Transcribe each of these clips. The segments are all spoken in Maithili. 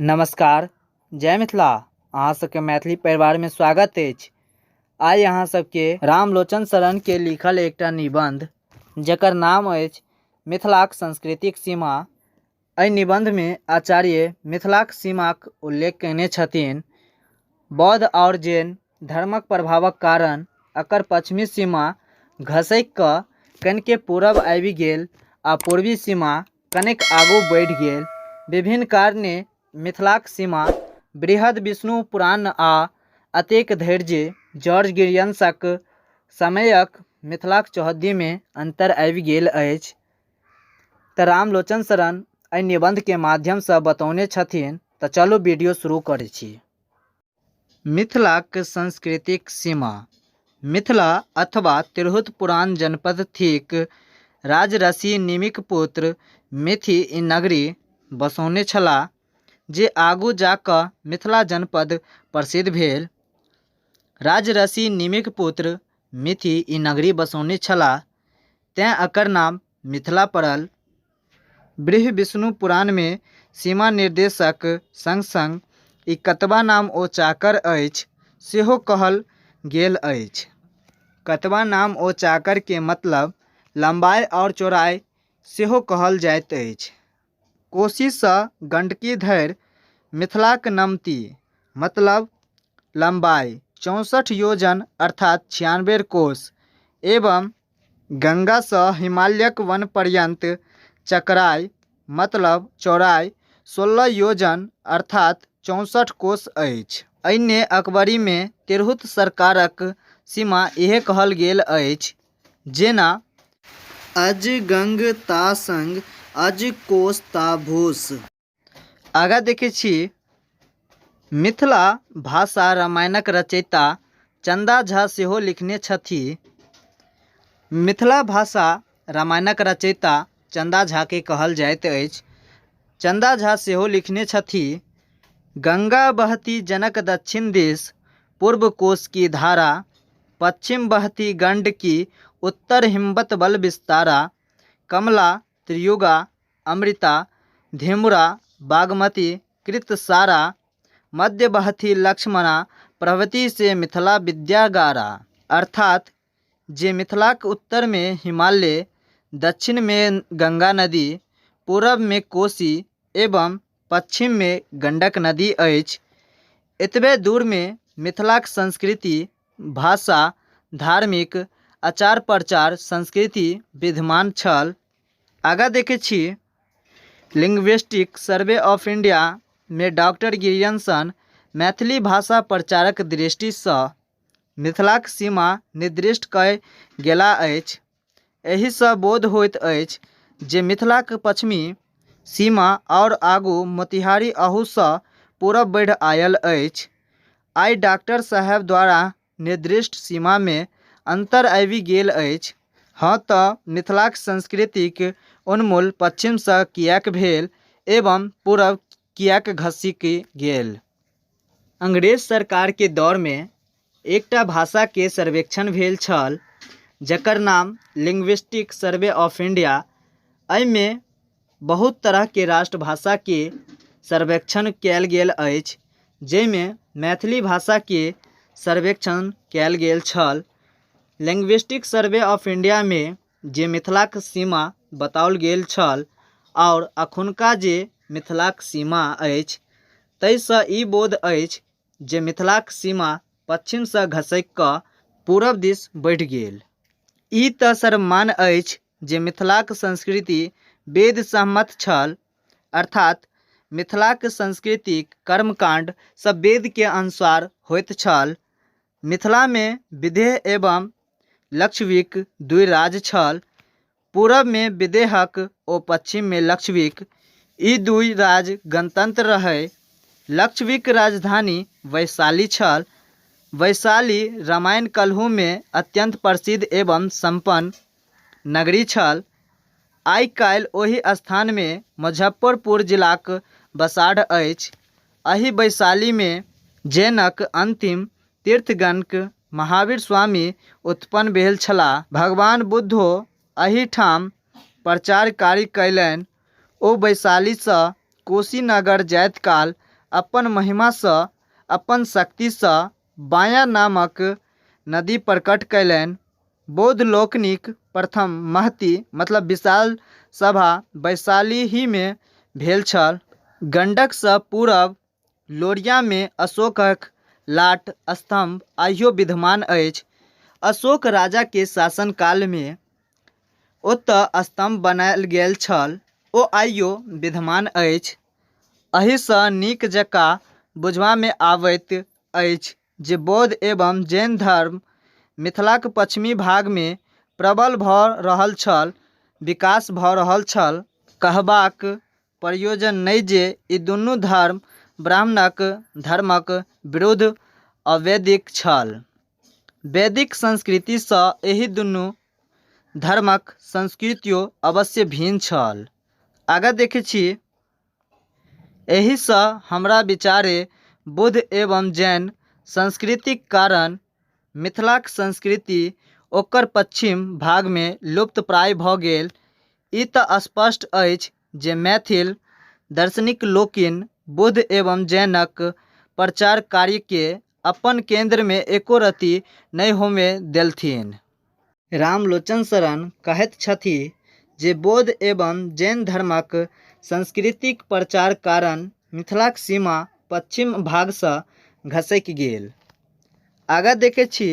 नमस्कार, जय मिथिला। अहाँ सबके मैथिली परिवार में स्वागत अछि। आइ अहाँ सबके रामलोचन शरण के लिखल एकटा निबंध जकर नाम अछि मिथिलाक सांस्कृतिक सीमा। एहि निबंध में आचार्य मिथिलाक सीमाक उल्लेख कयने छथिन। बौद्ध और जैन धर्मक प्रभावक कारण एकर पश्चिमी सीमा घसकि कऽ कनिके पूरब आबि गेल आ पूर्वी सीमा कनेक आगू बढ़ि गेल। विभिन्न कारणे मिथिलाक सीमा बृहद विष्णु पुराण आ अतेक धैर्य जॉर्ज गिरियंसक समयक मिथिलाक चौहद्दी में अंतर आबि गेल अछि। तऽ रामलोचन शरण एहि निबंध के माध्यम से बतौने छथिन। तऽ चलू वीडियो शुरू करै छी। मिथिलाक सांस्कृतिक सीमा। मिथिला अथवा तिरहुत पुरान जनपद थिक राजऋषि निमिक पुत्र मिथि ई नगरी बसौने छलाह, जे आगू जा कऽ मिथिला जनपद प्रसिद्ध भेल। राजऋषि निमिक पुत्र मिथि ई नगरी बसौने छलाह, तेँ एकर नाम मिथिला पड़ल। बृह विष्णु पुराण में सीमा निर्देशक संग संग ई कतबा नाम ओ चाकर अछि सेहो कहल गेल अछि। कतबा नाम ओ चाकर के मतलब लंबाई और चौड़ाई सेहो कहल जाइत अछि। कोशी सँ गंडकी धरि मिथिलाक नमती मतलब लंबाई 64 योजन अर्थात 96 कोस एवं गंगा सँ हिमालयक वन पर्यंत चकराई मतलब चौड़ाई 16 योजन अर्थात 64 कोस अछि। अइने अकबरी में तिरहुत सरकारक सीमा इहे कहल गेल अछि, जेना अज गंग ता संग अज कोस ता भूस। आगा देखे छी। मिथिला भाषा रामायणक रचयिता चंदा झा सेहो लिखने छथि। मिथिला भाषा रामायणक रचयिता चंदा झा के कहल जाइत अछि। चंदा झा सेहो लिखने छथि, गंगा बहती जनक दक्षिण दिश, पूर्व कोस की धारा, पश्चिम बहती गंड की, उत्तर हिमवत बल विस्तारा, कमला त्रियुगा अमृता, धेमुरा बागमती कृतसारा, मध्य बहती लक्ष्मणा, प्रभृति से मिथिला विद्यागारा। अर्थात जे मिथिलाक उत्तर में हिमालय, दक्षिण में गंगा नदी, पूरब में कोशी एवं पश्चिम में गंडक नदी अछि, एतबे दूर में मिथिलाक संस्कृति, भाषा, धार्मिक आचार प्रचार संस्कृति विद्यमान छल। आगा देखे छी। लिंग्विस्टिक सर्वे ऑफ इंडिया में डॉक्टर गिरियंसन मैथिली भाषा प्रचारक दृष्टि सँ मिथिलाक सीमा निर्दिष्ट कय गेला अछि। एहि सँ बोध होइत अछि जे मिथिलाक पश्चिमी सीमा और आगू मोतिहारी अहू सँ पूरब बढ़ि आयल अछि। आइ डॉक्टर साहेब द्वारा निर्दिष्ट सीमा में अंतर आबि गेल अछि। हाँ तऽ मिथिलाक संस्कृतिक उन्मूलन पश्चिम सँ किएक भेल एवं पूरब किएक घसकि गेल। अंग्रेज सरकार के दौर में एकटा भाषा के सर्वेक्षण भेल छल, जकर नाम लिंग्विस्टिक सर्वे ऑफ इंडिया। एहि में बहुत तरह के राष्ट्रभाषा के सर्वेक्षण कयल गेल अछि, जाहिमे मैथिली भाषा के सर्वेक्षण कयल गेल छल। लिंग्विस्टिक सर्वे ऑफ इंडिया में जे मिथिलाक सीमा बताओल गेल छल और अखुनका जे मिथिलाक सीमा अछि, ताहि सँ ई बोध अछि जे मिथिलाक सीमा पश्चिम सँ घसकि कऽ पूरब दिस बढ़ि गेल। ई तऽ सर्वमान्य अछि जे मिथिलाक संस्कृति वेद सम्मत छल, अर्थात मिथिलाक संस्कृतिक कर्मकांड सब वेद के अनुसार होइत छल। मिथिला में विदेह एवं लक्षविक दुई राज्य छल। पूरब में विदेहक ओ पश्चिम में लक्षविक। ई दुई राज्य गणतंत्र रहै। लक्षविक राजधानी वैशाली छल। वैशाली रामायण कलहू में अत्यंत प्रसिद्ध एवं संपन्न नगरी छल। आइ काल्हि ओहि स्थान में मुजफ्फरपुर जिलाक बसाढ़ अछि। एहि वैशाली में जैनक अंतिम तीर्थंकरक महावीर स्वामी उत्पन्न भेल छलाह। भगवान बुद्धो एहिठाम प्रचार कार्य कयलनि। ओ वैशाली सँ कोशी नगर जाइत काल अपन महिमा सँ अपन शक्ति सँ बाया नामक नदी प्रकट कयलनि। बौद्ध लोकनिक प्रथम महती मतलब विशाल सभा वैशाली ही में भेल छल। गंडक सँ पूरब लोरिया में अशोकक लाट स्तंभ आइयो विद्यमान अछि। अशोक राजा के शासन काल में ओतऽ स्तंभ बनायल गेल छल, ओ आइयो विद्यमान अछि। एहि सँ नीक जकाँ बुझबा में आबैत अछि जे बौद्ध एवं जैन धर्म मिथिलाक पश्चिमी भाग में प्रबल भऽ रहल छल, विकास भऽ रहल छल। कहबाक प्रयोजन नहि जे ई दुनू धर्म ब्राह्मणक धर्मक विरुद्ध अवैदिक छल। वैदिक संस्कृति सँ एहि दुनू धर्मक संस्कृतियो अवश्य भिन्न छल। आगाँ देखै छी, एहि सँ हमरा विचारे बौद्ध एवं जैन संस्कृतिक कारण मिथिलाक संस्कृति ओकर पश्चिम भाग में लुप्त प्राय भऽ गेल। ई तऽ स्पष्ट अछि जे मैथिल दार्शनिक लोकनि बुद्ध एवं जैनक प्रचार कार्य के अपन केंद्र में एको रत्ती नहि होमय देलथिन। रामलोचन शरण कहैत छथि जे बौद्ध एवं जैन धर्मक संस्कृतिक प्रचार कारण मिथिलाक सीमा पश्चिम भाग सँ घसकि गेल। आगाँ देखै छी,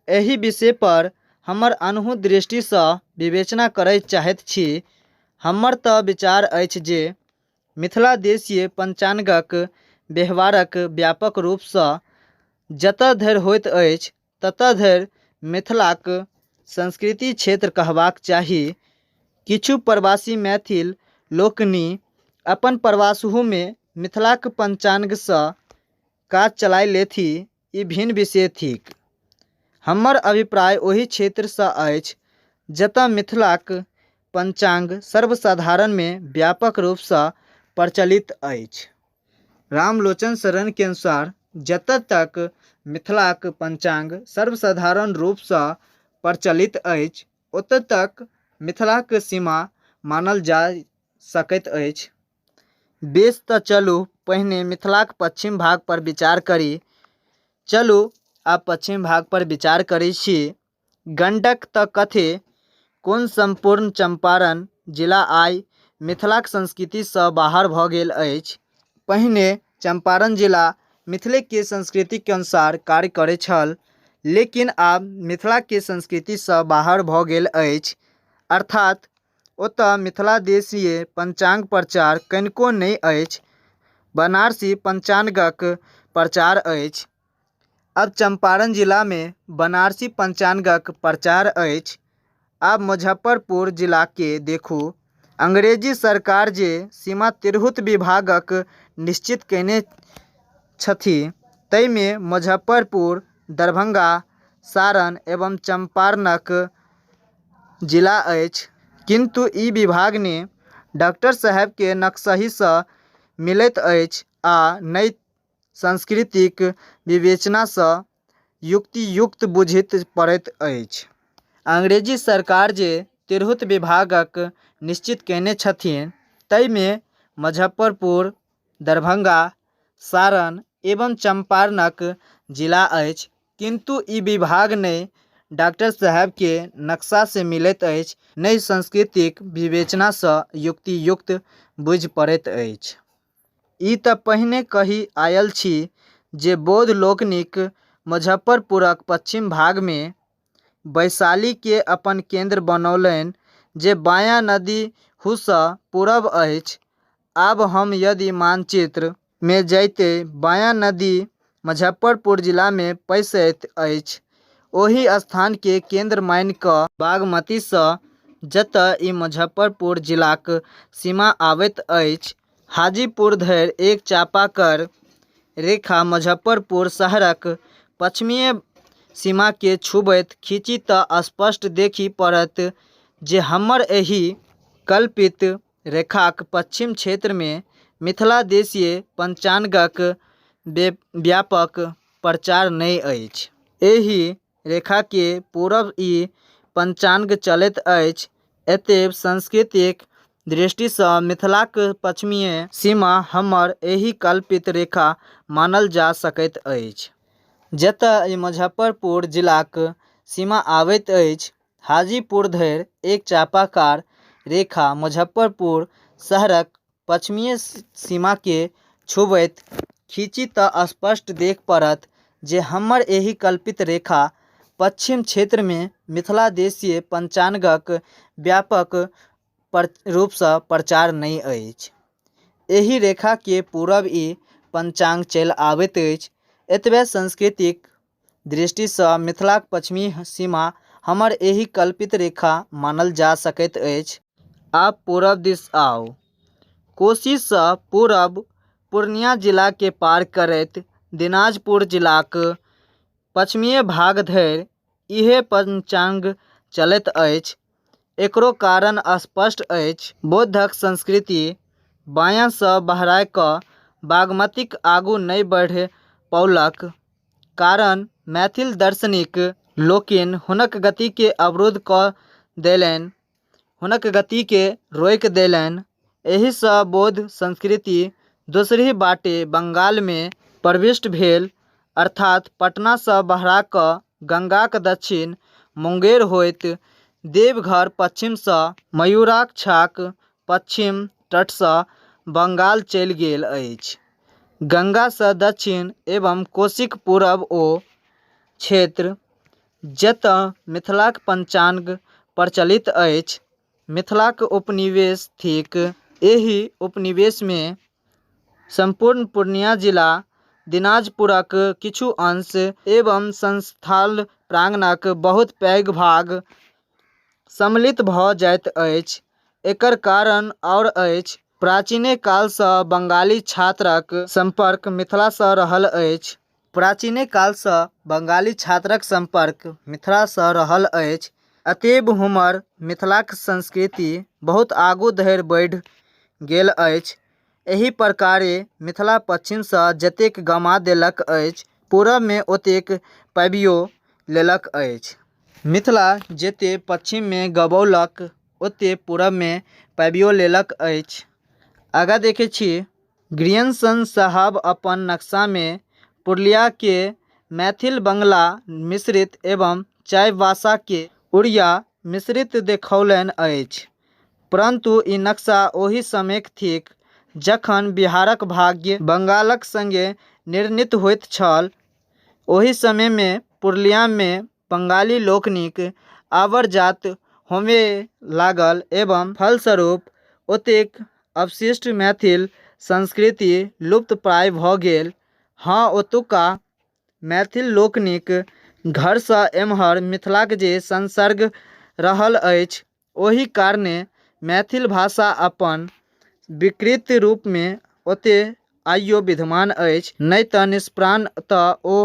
एहि विषय पर हमर अनहु दृष्टि सँ विवेचना करय चाहैत छी। हमर तऽ विचार अछि जे मिथिला देशीय पंचांगक व्यवहारक व्यापक रूप सँ जतऽ धरि होइत अछि ततऽ धरि मिथिलाक संस्कृति क्षेत्र कहबाक चाही। किछु प्रवासी मैथिल लोकनि अपन प्रवासहु में मिथिलाक पंचांग सँ काज चलाय लेथि, ई भिन्न विषय थिक। हमर अभिप्राय ओहि क्षेत्र सँ अछि जतऽ मिथिलाक पंचांग सर्वसाधारण में व्यापक रूप सँ प्रचलित अछि। रामलोचन शरण के अनुसार जतऽ तक मिथिलाक पंचांग सर्वसाधारण रूप सँ प्रचलित अछि, ओतऽ तक मिथिलाक सीमा मानल जा सकैत अछि। बेस तऽ चलू पहिने मिथिलाक पश्चिम भाग पर विचार करी। चलू आब पश्चिम भाग पर विचार करै छी। गंडक तऽ कथे कोन संपूर्ण चंपारण जिला आइ मिथिलाक संस्कृति सँ बाहर भऽ गेल अछि। पहिने चंपारण जिला मिथिले के संस्कृति के अनुसार कार्य करै छल, लेकिन आब मिथिला के संस्कृति सँ बाहर भऽ गेल अछि, अर्थात ओतऽ मिथिला देशीय पंचांग प्रचार कनिको नहि अछि, बनारसी पंचांगक प्रचार अछि। अब चंपारण जिला में बनारसी पंचांगक प्रचार अछि। आब मुजफ्फरपुर जिला के देखू। अंग्रेजी सरकार जे सीमा तिरहुत विभागक निश्चित कयने छथि, तै में मुजफ्फरपुर, दरभंगा, सारण एवं चंपारणक जिला अछि। किंतु ई विभाग ने डॉक्टर साहेब के नक्शही सँ मिलैत अछि आ नइ सांस्कृतिक विवेचना सँ युक्तियुक्त बुझि पड़ैत अछि। अंग्रेजी सरकार जे तिरहुत विभागक निश्चित कयने छथिन, तै में मुजफ्फरपुर, दरभंगा, सारण एवं चंपारणक जिला अछि। किंतु ई विभाग नै डॉक्टर साहेब के नक्शा से मिलैत अछि, नै सांस्कृतिक विवेचना सँ युक्तियुक्त बुझि पड़ैत अछि। ई तऽ पहिने कहि आयल छी जे बौद्ध लोकनिक मुजफ्फरपुरक पश्चिम भाग में वैशाली के अपन केंद्र बनौलनि, जे बाया नदी हु सँ पूरब अछि। आब हम यदि मानचित्र में जैते बाया नदी मुजफ्फरपुर जिला में पैसैत अछि, ओहि स्थान के केंद्र मानि कऽ बागमती सँ जतऽ ई मुजफ्फरपुर जिलाक सीमा आबैत अछि, हाजीपुर धरि एक चापाकल रेखा मुजफ्फरपुर शहरक पश्चिमी सीमा के छूबैत खींची तऽ स्पष्ट देखि पड़त जे हमर एहि कल्पित रेखाक पश्चिम क्षेत्र में मिथिला देशीय पंचांगक व्यापक प्रचार नहि अछि। एहि रेखा के पूरब ई पंचांग चलैत अछि। एतय सांस्कृतिक दृष्टि सँ मिथिलाक पश्चिमीय सीमा हमर एही कल्पित रेखा मानल जा सकैत अछि, जतय मुजफ्फरपुर जिलाक सीमा आबैत अछि। हाजीपुर धरि एक चापाकार रेखा मुजफ्फरपुर शहरक पश्चिमीय सीमा के छूबैत खींची तऽ स्पष्ट देख पड़त जे हमर एही कल्पित रेखा पश्चिम क्षेत्र में मिथिला देशीय पंचांगक व्यापक रूप सँ प्रचार नहि अछि। एही रेखा के पूरब ई पंचांग चलि आबैत अछि। एतबे सांस्कृतिक दृष्टि सँ मिथिलाक पश्चिमी सीमा हमर एही कल्पित रेखा मानल जा सकैत अछि। आब पूरब दिस आउ। कोशी सँ पूरब पूर्णिया जिला के पार करैत दिनाजपुर जिलाक पश्चिमी भाग धरि इहे पंचांग चलैत अछि। एकरो कारण स्पष्ट अछि। बौद्धक संस्कृति बायां सँ बहराय कऽ बागमतीक आगू नहि बढ़ि पौलक कारण मैथिल दार्शनिक लोकनि हुनक गति के अवरुद्ध कऽ देलनि, हुनक गति के रोकि देलनि। एही सँ बौद्ध संस्कृति दोसरही बाटे बंगाल में प्रविष्ट भेल, अर्थात पटना सँ बहरा कऽ गंगाक दक्षिण मुंगेर होइत देवघर पश्चिम सँ मयूराक्षाक पश्चिम तट सँ बंगाल चलि गेल अछि। गंगा सँ दक्षिण एवं कोशीक पूरब ओ क्षेत्र जतय मिथिलाक पंचांग प्रचलित अछि, मिथिलाक उपनिवेश थिक। एही उपनिवेश में संपूर्ण पूर्णिया जिला, दिनाजपुरक किछु अंश एवं संस्थान प्रांगणक बहुत पैघ भाग सम्मिलित भऽ जाइत अछि। एकर कारण आओर अछि। प्राचीने काल सँ बंगाली छात्रक संपर्क मिथिला सँ रहल अछि। प्राचीने काल सँ बंगाली छात्रक संपर्क मिथिला सँ रहल अछि। अतएव हमर मिथिलाक संस्कृति बहुत आगू धरि बढ़ि गेल अछि। एही प्रकारे मिथिला पश्चिम सँ जतेक गमा देलक अछि, पूरब में ओतेक पाबियो लेलक अछि। मिथिला जेते पश्चिम में गबौलक, ओते पूरब में पाबियो लेलक अछि। आगाँ देखै छी। ग्रियर्सन साहब अपन नक्शा में पुरुलिया के मैथिल बंगला मिश्रित एवं चाईबासा के उड़िया मिश्रित देखौलनि अछि। परंतु ई नक्शा ओहि समयक थिक जखन बिहारक भाग्य बंगालक संगे निर्णीत होइत छल। ओहि समय में पुरुलिया में बंगाली लोकनिक आवर्जात होमय लागल एवं फलस्वरूप ओतेक अवशिष्ट मैथिल संस्कृति लुप्तप्राय भऽ गेल। हाँ, ओतुका मैथिल लोकनिक घर सँ एम्हर मिथिलाक जे संसर्ग रहल अछि, ओहि कारणे मैथिल भाषा अपन विकृत रूप में ओते आइयो विद्यमान अछि, नहि तऽ निष्प्राण तऽ ओ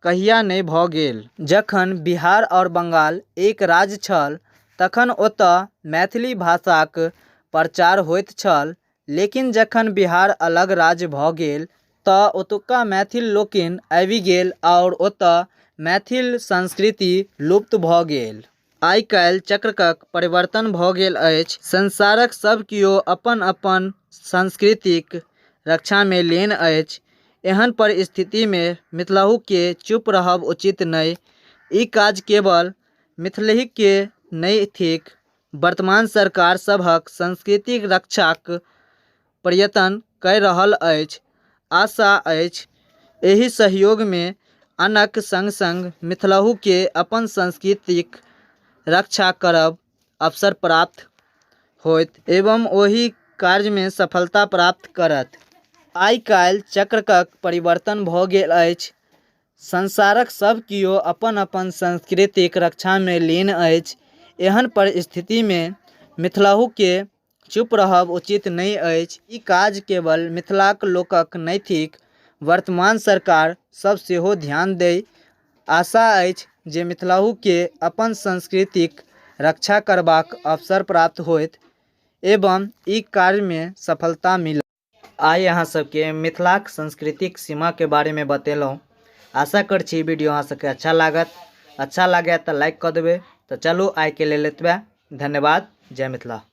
कहिया नहि भऽ गेल। जखन बिहार और बंगाल एक राज्य छल तखन ओतऽ मैथिली भाषाक प्रचार होइत छल, लेकिन जखन बिहार अलग राज्य भऽ गेल तऽ ओतुका मैथिल लोकनि आबि गेल और ओतऽ मैथिल संस्कृति लुप्त भऽ गेल। आइ काल्हि चक्रक परिवर्तन भऽ गेल अछि। संसारक सब कियो अपन अपन संस्कृतिक रक्षा में लीन अछि। एहन परिस्थिति में मिथिलाहु के चुप रहब उचित नहि। ई काज केवल मिथिलाहि के नहि थिक, वर्तमान सरकार सभक संस्कृतिक रक्षाक प्रयत्न कऽ रहल अछि। आशा अछि एहि सहयोग में आनक संग संग मिथिलाहु के अपन संस्कृतिक रक्षा करब अवसर प्राप्त होयत एवं ओहि कार्य में सफलता प्राप्त करत। आइ काल्हि चक्रक परिवर्तन भऽ गेल अछि। संसारक सब कियो अपन अपन संस्कृतिक रक्षा में लीन अछि। एहन परिस्थिति में मिथिलाहु के चुप रहब उचित नहि अछि। ई काज केवल मिथिलाक लोकक नहि थिक, वर्तमान सरकार सब सेहो ध्यान दै। आशा अछि जे मिथिलाहु के अपन संस्कृतिक रक्षा करबाक अवसर प्राप्त होयत एवं ई कार्य में सफलता मिलत। आइ अहाँ सबके मिथिलाक सांस्कृतिक सीमा के बारे में बतेलहुँ। आशा कर छी वीडियो अहाँ सबके अच्छा लागत। अच्छा लगे तो लाइक कर देवे। तो चलू आइ के लेल एतबे। धन्यवाद। जय मिथिला।